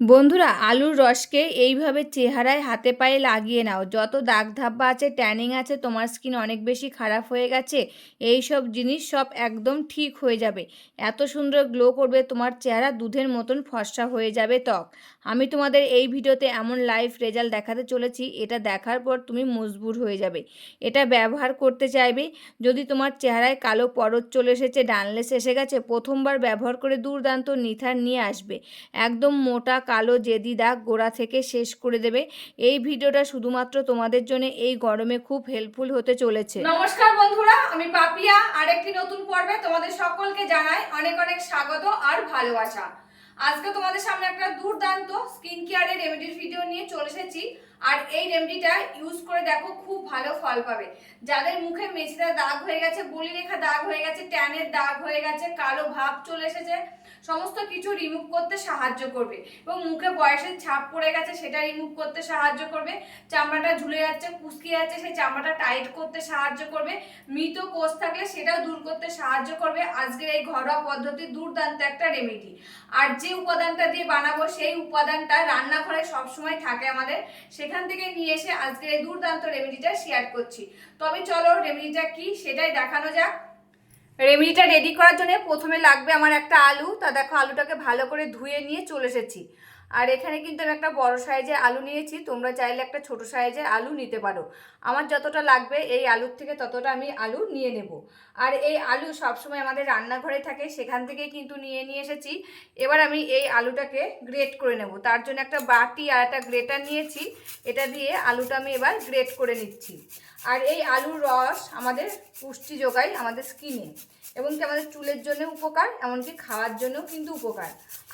বন্ধুরা, আলুর রসকে এইভাবে চেহারায় হাতে পায়ে লাগিয়ে নাও। যত দাগ ধাব্বা আছে, ট্যানিং আছে, তোমার স্কিন অনেক বেশি খারাপ হয়ে গেছে, এই সব জিনিস সব একদম ঠিক হয়ে যাবে। এত সুন্দর গ্লো করবে তোমার চেহারা, দুধের মতন ফর্সা হয়ে যাবে ত্বক। আমি তোমাদের এই ভিডিওতে এমন লাইভ রেজাল্ট দেখাতে চলেছি, এটা দেখার পর তুমি মজবুর হয়ে যাবে। এটা ব্যবহার করতে চাইবে যদি তোমার চেহারায় কালো পরত চলে এসেছে, ডানলেস এসে গেছে, প্রথমবার ব্যবহার করে দুর্দান্ত নিথার নিয়ে আসবে। একদম মোটা কালো জেদি দাগ গোড়া থেকে শেষ করে দেবে। এই ভিডিওটা শুধুমাত্র তোমাদের জন্য এই গরমে খুব হেল্পফুল হতে চলেছে। নমস্কার বন্ধুরা, আমি পাপিয়া। আরেকটি নতুন পর্বে তোমাদের সকলকে জানাই অনেক অনেক স্বাগত আর ভালোবাসা। আজকে তোমাদের সামনে একটা দুর্দান্ত স্কিন কেয়ারের রেমেডির ভিডিও নিয়ে চলে এসেছি। আর এই রেমেডিটা ইউজ করে দেখো, খুব ভালো ফল পাবে। যাদের মুখে মেচেদা দাগ হয়ে গেছে, বলি রেখা দাগ হয়ে গেছে, ট্যানের দাগ হয়ে গেছে, কালো ভাব চলে এসেছে, সমস্ত কিছু রিমুভ করতে সাহায্য করবে। এবং মুখে বয়সের ছাপ পড়ে গেছে, সেটা রিমুভ করতে সাহায্য করবে। চামড়াটা ঝুলে যাচ্ছে, কুচকে যাচ্ছে, সেই চামড়াটা টাইট করতে সাহায্য করবে। মৃত কোষ থাকলে সেটাও দূর করতে সাহায্য করবে আজকের এই ঘরোয়া পদ্ধতি দুর্দান্ত একটা রেমেডি। আর যে উপাদানটা দিয়ে বানাবো, সেই উপাদানটা রান্নাঘরে সবসময় থাকে আমাদের, সেখান থেকে নিয়ে এসে আজকের এই দুর্দান্ত রেমেডিটা শেয়ার করছি। তবে চলো রেমেডিটা কি সেটাই দেখানো যাক। রেমেডিটা রেডি করার জন্য প্রথমে লাগবে আমার একটা আলু। তা দেখো, আলুটাকে ভালো করে ধুয়ে নিয়ে চলে এসেছি। আর এখানে কিন্তু আমি একটা বড় সাইজের আলু নিয়েছি, তোমরা চাইলে একটা ছোট সাইজের আলু নিতে পারো। আমার যতটা লাগবে এই আলুর থেকে ততটা আমি আলু নিয়ে নেব। আর এই আলু সবসময় আমাদের রান্নাঘরে থাকে, সেখান থেকে কিন্তু নিয়ে এসেছি। এবার আমি এই আলুটাকে গ্রেট করে নেব। তার জন্য একটা বাটি আর একটা গ্রেটার নিয়েছি, এটা দিয়ে আলুটা আমি এবার গ্রেট করে নিচ্ছি। আর এই আলুর রস আমাদের পুষ্টি যোগায় আমাদের স্কিনে, এবং কি আমাদের চুলের জন্য উপকার, এমনকি খাওয়ার জন্যও কিন্তু উপকার।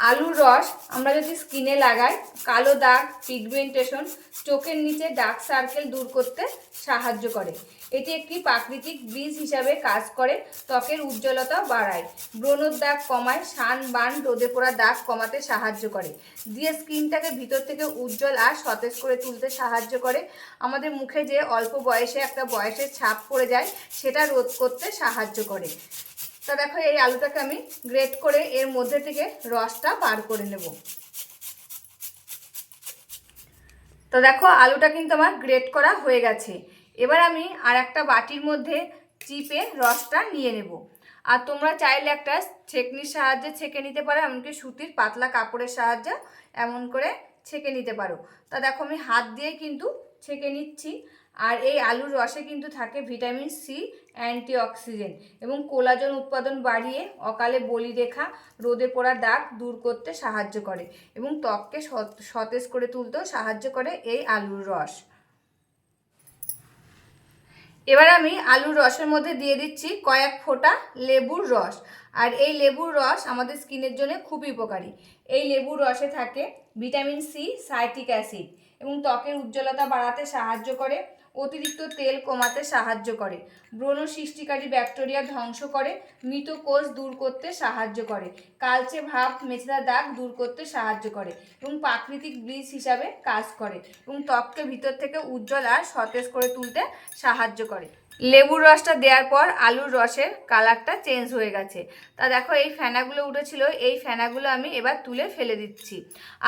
আলুর রস আমরা যদি স্কিনে লাগাই, কালো দাগ, পিগমেন্টেশন, চোখের নিচে ডার্ক সার্কেল দূর করতে সাহায্য করে। এটি একটি প্রাকৃতিক ব্লিচ হিসাবে কাজ করে, ত্বকের উজ্জ্বলতা বাড়ায়, ব্রণর দাগ কমায়, সান বার্ন রোদে পোড়া দাগ কমাতে সাহায্য করে, দিয়ে স্কিনটাকে ভিতর থেকে উজ্জ্বল আর সতেজ করে তুলতে সাহায্য করে। আমাদের মুখে যে অল্প বয়সে একটা বয়সের ছাপ পড়ে যায়, সেটা রোধ করতে সাহায্য করে। তা দেখো, এই আলুটাকে আমি গ্রেট করে এর মধ্যে থেকে রসটা বার করে নেব। তো দেখো, আলুটা কিন্তু আমার গ্রেট করা হয়ে গেছে। এবার আমি আর একটা বাটির মধ্যে চিপে রসটা নিয়ে নেব। আর তোমরা চাইলে একটা ছেঁকনির সাহায্যে ছেঁকে নিতে পারো, এমনকি সুতির পাতলা কাপড়ের সাহায্যে এমন করে ছেঁকে নিতে পারো। তা দেখো, আমি হাত দিয়ে কিন্তু ছেঁকে নিচ্ছি। আর এই আলুর রসে কিন্তু থাকে ভিটামিন সি, অ্যান্টিঅক্সিডেন্ট, এবং কোলাজেন উৎপাদন বাড়িয়ে অকালে বলি রেখা, রোদে পোড়া দাগ দূর করতে সাহায্য করে, এবং ত্বককে সতেজ করে তুলতেও সাহায্য করে এই আলুর রস। এবার আমি আলুর রসের মধ্যে দিয়ে দিচ্ছি কয়েক ফোঁটা লেবুর রস। আর এই লেবুর রস আমাদের স্কিনের জন্য খুবই উপকারী। এই লেবুর রসে থাকে ভিটামিন সি, সাইট্রিক অ্যাসিড, এবং ত্বকের উজ্জ্বলতা বাড়াতে সাহায্য করে, অতিরিক্ত তেল কমাতে সাহায্য করে, ব্রণ সৃষ্টিকারী ব্যাকটেরিয়া ধ্বংস করে, মৃত কোষ দূর করতে সাহায্য করে, কালচে ভাব, মেচেদা দাগ দূর করতে সাহায্য করে, এবং প্রাকৃতিক ব্লিচ হিসাবে কাজ করে, এবং ত্বককে ভিতর থেকে উজ্জ্বল আর সতেজ করে তুলতে সাহায্য করে। লেবুর রসটা দেওয়ার পর আলুর রসের কালারটা চেঞ্জ হয়ে গেছে। তা দেখো, এই ফেনাগুলো উঠেছিল, এই ফেনাগুলো আমি এবার তুলে ফেলে দিচ্ছি।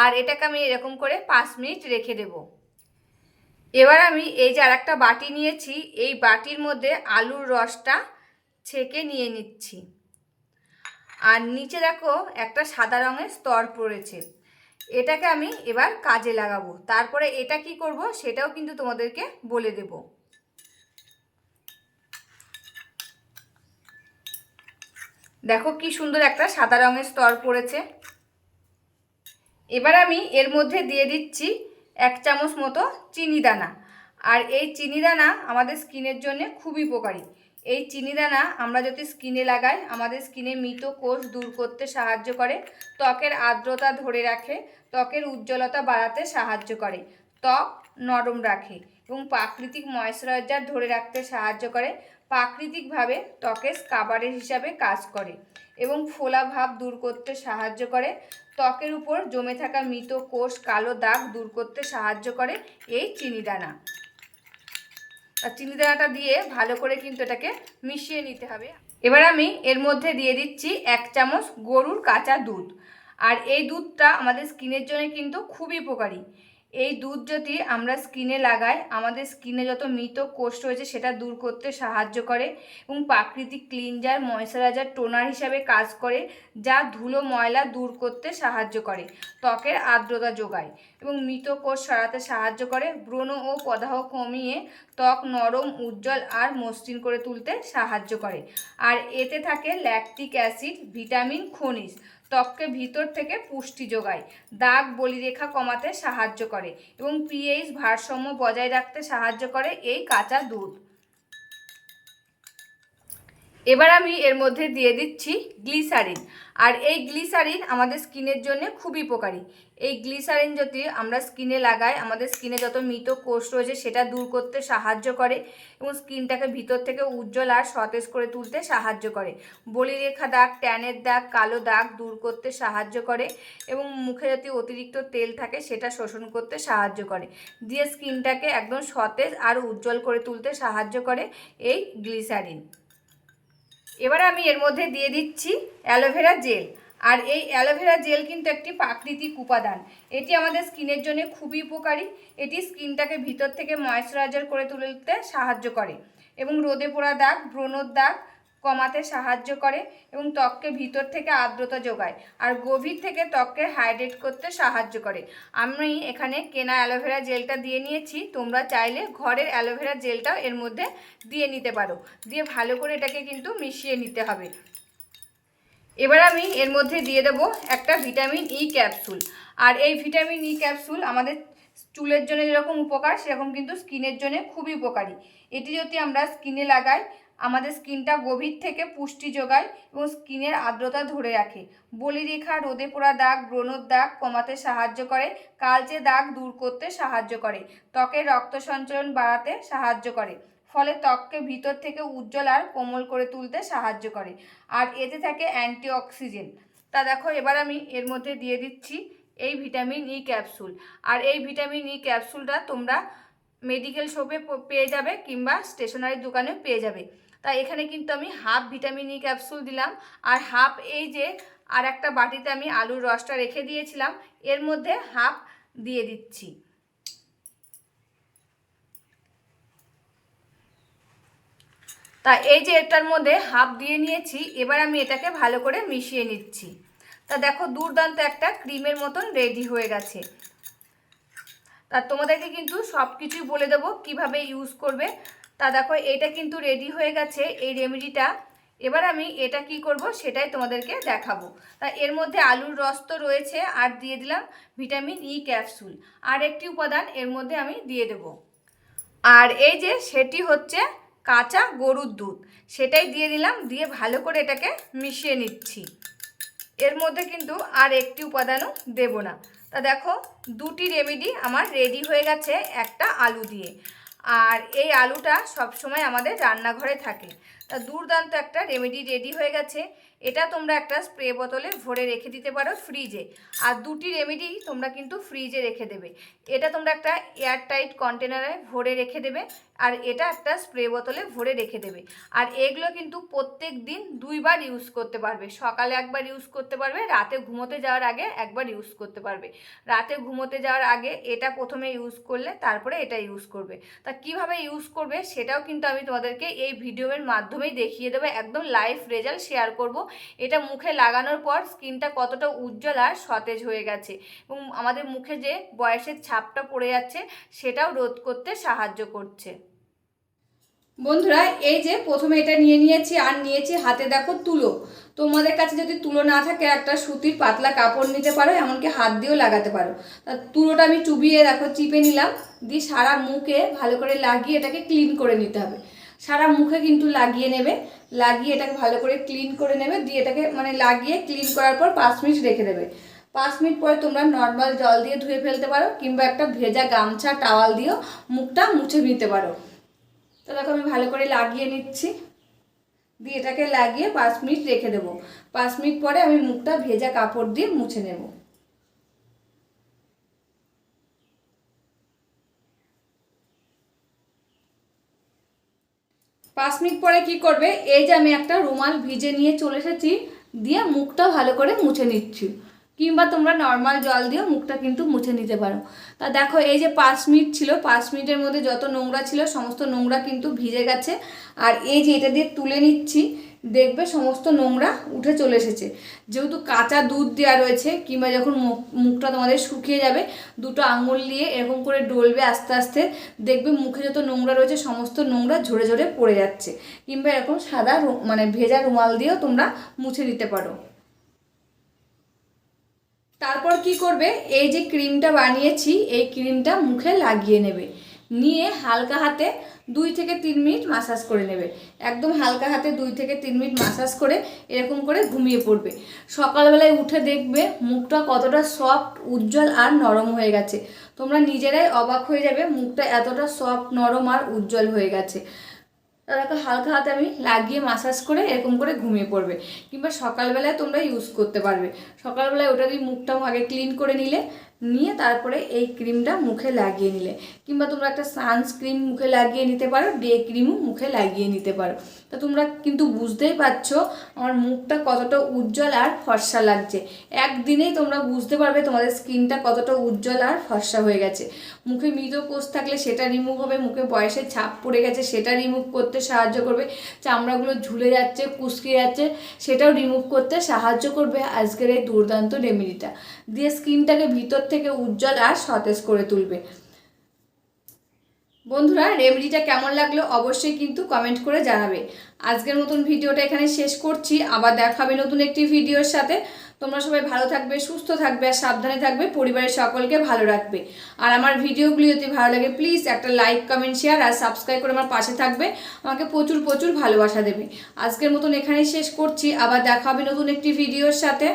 আর এটাকে আমি এরকম করে 5 মিনিট রেখে দেব। এবার আমি এই যে আর একটা বাটি নিয়েছি, এই বাটির মধ্যে আলুর রসটা ছেঁকে নিয়ে নিচ্ছি। আর নিচে দেখো একটা সাদা রঙের স্তর পড়েছে, এটাকে আমি এবার কাজে লাগাবো। তারপরে এটা কি করব সেটাও কিন্তু তোমাদেরকে বলে দেব। দেখো কি সুন্দর একটা সাদা রঙের স্তর পড়েছে। এবার আমি এর মধ্যে দিয়ে দিচ্ছি 1 চামচ মতো চিনি দানা। আর এই চিনি দানা আমাদের স্কিনের জন্য খুবই উপকারী। এই চিনি দানা আমরা যদি স্কিনে লাগাই, আমাদের স্কিনে মৃত কোষ দূর করতে সাহায্য করে, ত্বকের আর্দ্রতা ধরে রাখে, ত্বকের উজ্জ্বলতা বাড়াতে সাহায্য করে, ত্বক নরম রাখে, এবং প্রাকৃতিক ময়েশ্চারাইজার ধরে রাখতে সাহায্য করে, প্রাকৃতিকভাবে ত্বকের স্কাবারের হিসাবে কাজ করে, এবং ফোলা ভাব দূর করতে সাহায্য করে, ত্বকের উপর জমে থাকা মৃত কোষ, কালো দাগ দূর করতে সাহায্য করে এই চিনি দানা। আর চিনি দানাটা দিয়ে ভালো করে কিন্তু এটাকে মিশিয়ে নিতে হবে। এবার আমি এর মধ্যে দিয়ে দিচ্ছি 1 চামচ গরুর কাঁচা দুধ। আর এই দুধটা আমাদের স্কিনের জন্য কিন্তু খুবই উপকারী। এই দুধ যদি আমরা স্কিনে লাগাই, আমাদের স্কিনে যত মৃত কোষ রয়েছে সেটা দূর করতে সাহায্য করে এবং প্রাকৃতিক ক্লিনজার, ময়শ্চারাইজার, টোনার হিসাবে কাজ করে, যা ধুলো ময়লা দূর করতে সাহায্য করে, ত্বকের আর্দ্রতা যোগায় এবং মৃত কোষ সরাতে সাহায্য করে, ব্রণ ও প্রদাহ কমিয়ে ত্বক নরম, উজ্জ্বল আর মসৃণ করে তুলতে সাহায্য করে। আর এতে থাকে ল্যাকটিক অ্যাসিড, ভিটামিন, খনিজ, ত্বককে ভিতর থেকে পুষ্টি যোগায়, দাগ বলিরেখা কমাতে সাহায্য করে এবং পিএইচ ভারসাম্য বজায় রাখতে সাহায্য করে এই কাঁচা দুধ। এবার আমি এর মধ্যে দিয়ে দিচ্ছি গ্লিসারিন। আর এই গ্লিসারিন আমাদের স্কিনের জন্য খুবই উপকারী। এই গ্লিসারিন যদি আমরা স্কিনে লাগাই, আমাদের স্কিনে যত মৃত কোষ রয়েছে সেটা দূর করতে সাহায্য করে এবং স্কিনটাকে ভিতর থেকে উজ্জ্বল আর সতেজ করে তুলতে সাহায্য করে, বলিরেখা দাগ, ট্যানের দাগ, কালো দাগ দূর করতে সাহায্য করে এবং মুখে যদি অতিরিক্ত তেল থাকে সেটা শোষণ করতে সাহায্য করে, দিয়ে স্কিনটাকে একদম সতেজ আর উজ্জ্বল করে তুলতে সাহায্য করে এই গ্লিসারিন। এবার আমি এর মধ্যে দিয়ে দিচ্ছি অ্যালোভেরা জেল। আর এই অ্যালোভেরা জেল কিন্তু একটি প্রাকৃতিক উপাদান। এটি আমাদের স্কিনের জন্য খুবই উপকারী। এটি স্কিনটাকে ভিতর থেকে ময়েশ্চারাইজার করে তুলতে সাহায্য করে এবং রোদে পোড়া দাগ, ব্রণর দাগ কমাতে সাহায্য করে এবং ত্বককে ভিতর থেকে আর্দ্রতা যোগায় আর গভীর থেকে ত্বককে হাইড্রেট করতে সাহায্য করে। আমি এখানে কেনা অ্যালোভেরা জেলটা দিয়ে নিয়েছি, তোমরা চাইলে ঘরের অ্যালোভেরা জেলটাও এর মধ্যে দিয়ে নিতে পারো, দিয়ে ভালো করে এটাকে কিন্তু মিশিয়ে নিতে হবে। এবার আমি এর মধ্যে দিয়ে দেব একটা ভিটামিন ই ক্যাপসুল। আর এই ভিটামিন ই ক্যাপসুল আমাদের চুলের জন্য যেরকম উপকার সেরকম কিন্তু স্কিনের জন্য খুবই উপকারী। এটি যদি আমরা স্কিনে লাগাই, আমাদের স্কিনটা গভীর থেকে পুষ্টি যোগায় এবং স্কিনের আর্দ্রতা ধরে রাখে, বলিরেখা, রোদে পোড়া দাগ, ব্রণর দাগ কমাতে সাহায্য করে, কালচে দাগ দূর করতে সাহায্য করে, ত্বকের রক্ত সঞ্চালন বাড়াতে সাহায্য করে, ফলে ত্বককে ভিতর থেকে উজ্জ্বল আর কোমল করে তুলতে সাহায্য করে। আর এতে থাকে অ্যান্টিঅক্সিডেন্ট। তা দেখো, এবার আমি এর মধ্যে দিয়ে দিচ্ছি এই ভিটামিন ই ক্যাপসুল। আর এই ভিটামিন ই ক্যাপসুলটা তোমরা মেডিকেল শপে পেয়ে যাবে কিংবা স্টেশনারি দোকানে পেয়ে যাবে। তাই এখানে কিন্তু আমি হাফ ভিটামিন ই ক্যাপসুল দিলাম আর হাফ এই যে আর একটা বাটিতে আমি আলুর রসটা রেখে দিয়েছিলাম এর মধ্যে হাফ দিয়ে দিচ্ছি। তা এই যে এটার মধ্যে হাফ দিয়ে নিয়েছি, এবার আমি এটাকে ভালো করে মিশিয়ে নিচ্ছি। তা দেখো, দুর্দান্ত একটা ক্রিমের মতন রেডি হয়ে গেছে। তা তোমাদেরকে কিন্তু সব কিছুই বলে দেবো কিভাবে ইউজ করবে। তা দেখো, এটা কিন্তু রেডি হয়ে গেছে এই রেমেডিটা। এবার আমি এটা কি করব সেটাই তোমাদেরকে দেখাবো। তা এর মধ্যে আলুর রস তো রয়েছে আর দিয়ে দিলাম ভিটামিন ই ক্যাপসুল, আর একটি উপাদান এর মধ্যে আমি দিয়ে দেব। আর এই যে সেটি হচ্ছে কাঁচা গরুর দুধ, সেটাই দিয়ে দিলাম, দিয়ে ভালো করে এটাকে মিশিয়ে নিচ্ছি। এর মধ্যে কিন্তু আর একটি উপাদানও দেব না। তা দেখো, দুটি রেমেডি আমার রেডি হয়ে গেছে একটা আলু দিয়ে। আর এই আলুটা সবসময় আমাদের রান্নাঘরে থাকে। তা দুর্দান্ত একটা রেমেডি রেডি হয়ে গেছে। এটা তোমরা একটা স্প্রে বোতলে ভরে রেখে দিতে পারো ফ্রিজে। আর দুটি রেমেডি তোমরা কিন্তু ফ্রিজে রেখে দেবে। এটা তোমরা একটা এয়ারটাইট কন্টেনারে ভরে রেখে দেবে আর এটা একটা স্প্রে বোতলে ভরে রেখে দেবে। আর এগুলো কিন্তু প্রত্যেক দিন দুইবার ইউজ করতে পারবে। সকালে একবার ইউজ করতে পারবে, রাতে ঘুমোতে যাওয়ার আগে একবার ইউজ করতে পারবে। রাতে ঘুমোতে যাওয়ার আগে এটা প্রথমে ইউজ করলে তারপরে এটা ইউজ করবে। তা কিভাবে ইউজ করবে সেটাও কিন্তু আমি তোমাদেরকে এই ভিডিওর মাধ্যমেই দেখিয়ে দেবো, একদম লাইভ রেজাল্ট শেয়ার করব। এটা মুখে লাগানোর পর স্কিনটা কতটা উজ্জ্বল আর সতেজ হয়ে গেছে এবং আমাদের মুখে যে বয়সের ছাপটা পড়ে যাচ্ছে সেটাও রোধ করতে সাহায্য করছে। বন্ধুরা, এই যে প্রথমে এটা নিয়ে নিয়েছি আর নিয়েছি হাতে দেখো তুলো। তোমাদের কাছে যদি তুলো না থাকে একটা সুতির পাতলা কাপড় নিতে পারো, এমনকি হাত দিয়েও লাগাতে পারো। তা তুলোটা আমি চুবিয়ে দেখো চিপে নিলাম, দিয়ে সারা মুখে ভালো করে লাগিয়ে এটাকে ক্লিন করে নিতে হবে। সারা মুখে কিন্তু লাগিয়ে নেবে, লাগিয়ে এটাকে ভালো করে ক্লিন করে নেবে, দিয়ে এটাকে মানে লাগিয়ে ক্লিন করার পর 5 মিনিট রেখে দেবে। 5 মিনিট পরে তোমরা নর্মাল জল দিয়ে ধুয়ে ফেলতে পারো কিংবা একটা ভেজা গামছা টাওয়াল দিয়েও মুখটা মুছে নিতে পারো। তো দেখো, আমি ভালো করে লাগিয়ে নিচ্ছি, দিয়ে এটাকে লাগিয়ে 5 মিনিট রেখে দেবো। 5 মিনিট পরে আমি মুখটা ভেজা কাপড় দিয়ে মুছে নেব। পাঁচ মিনিট পরে কি করবে, এই যে আমি একটা রুমাল ভিজে নিয়ে চলে এসেছি, দিয়ে মুখটা ভালো করে মুছে নিচ্ছি। কিংবা তোমরা নর্মাল জল দিয়েও মুখটা কিন্তু মুছে নিতে পারো। তা দেখো এই যে 5 মিনিট ছিল, 5 মিনিটের মধ্যে যত নোংরা ছিল সমস্ত নোংরা কিন্তু ভিজে গেছে। আর এই যে এটা দিয়ে তুলে নিচ্ছি, দেখবে সমস্ত নোংরা উঠে চলে এসেছে। যেহেতু কাঁচা দুধ দেওয়া রয়েছে, কিংবা যখন মুখটা তোমাদের শুকিয়ে যাবে, দুটো আঙুল দিয়ে এরকম করে ডলবে আস্তে আস্তে, দেখবে মুখে যত নোংরা রয়েছে সমস্ত নোংরা ঝরে ঝরে পড়ে যাচ্ছে। কিংবা এরকম সাদা মানে ভেজা রুমাল দিয়েও তোমরা মুছে দিতে পারো। তারপর কি করবে, এই যে ক্রিমটা বানিয়েছি এই ক্রিমটা মুখে লাগিয়ে নেবে, নিয়ে হালকা হাতে 2 থেকে 3 মিনিট মাসাজ করে নেবে। একদম হালকা হাতে 2 থেকে 3 মিনিট মাসাজ করে এরকম করে ঘুমিয়ে পড়বে। সকালবেলায় উঠে দেখবে মুখটা কতটা সফট, উজ্জ্বল আর নরম হয়ে গেছে। তোমরা নিজেরাই অবাক হয়ে যাবে মুখটা এতটা সফট, নরম আর উজ্জ্বল হয়ে গেছে। তাদেরকে হালকা হাতে আমি লাগিয়ে মাসাজ করে এরকম করে ঘুমিয়ে পড়বে। কিংবা সকালবেলায় তোমরা ইউজ করতে পারবে। সকালবেলায় ওটা দিয়ে মুখটা আগে ক্লিন করে নিয়ে তারপরে এই ক্রিমটা মুখে লাগিয়ে নিলে, কিংবা তোমরা একটা সানস্ক্রিন মুখে লাগিয়ে নিতে পারো, ডে ক্রিমও মুখে লাগিয়ে নিতে পারো। তা তোমরা কিন্তু বুঝতেই পারছো আমার মুখটা কতটা উজ্জ্বল আর ফর্সা লাগছে। একদিনেই তোমরা বুঝতে পারবে তোমাদের স্কিনটা কতটা উজ্জ্বল আর ফর্সা হয়ে গেছে। মুখে মৃত কোষ থাকলে সেটা রিমুভ হবে, মুখে বয়সের ছাপ পড়ে গেছে সেটা রিমুভ করতে সাহায্য করবে, চামড়াগুলো ঝুলে যাচ্ছে, কুঁচকে যাচ্ছে সেটাও রিমুভ করতে সাহায্য করবে আজকের এই দুর্দান্ত রেমেডিটা দিয়ে। স্কিনটাকে ভিতর থেকে উজ্জ্বল আর সতেজ করে তুলবে। বন্ধুরা, রেমেডিটা কেমন লাগলো অবশ্যই কিন্তু কমেন্ট করে জানাবে। আজকের মতন ভিডিওটা এখানে শেষ করছি, আবার দেখা হবে নতুন একটি ভিডিওর সাথে। তোমরা সবাই ভালো থাকবে, সুস্থ থাকবে আর সাবধানে থাকবে, পরিবারের সকলকে ভালো রাখবে। আর আমার ভিডিওগুলি যদি ভালো লাগে প্লিজ একটা লাইক, কমেন্ট, শেয়ার আর সাবস্ক্রাইব করে আমার পাশে থাকবে, আমাকে প্রচুর প্রচুর ভালোবাসা দেবে। আজকের মতন এখানেই শেষ করছি, আবার দেখা হবে নতুন একটি ভিডিওর সাথে।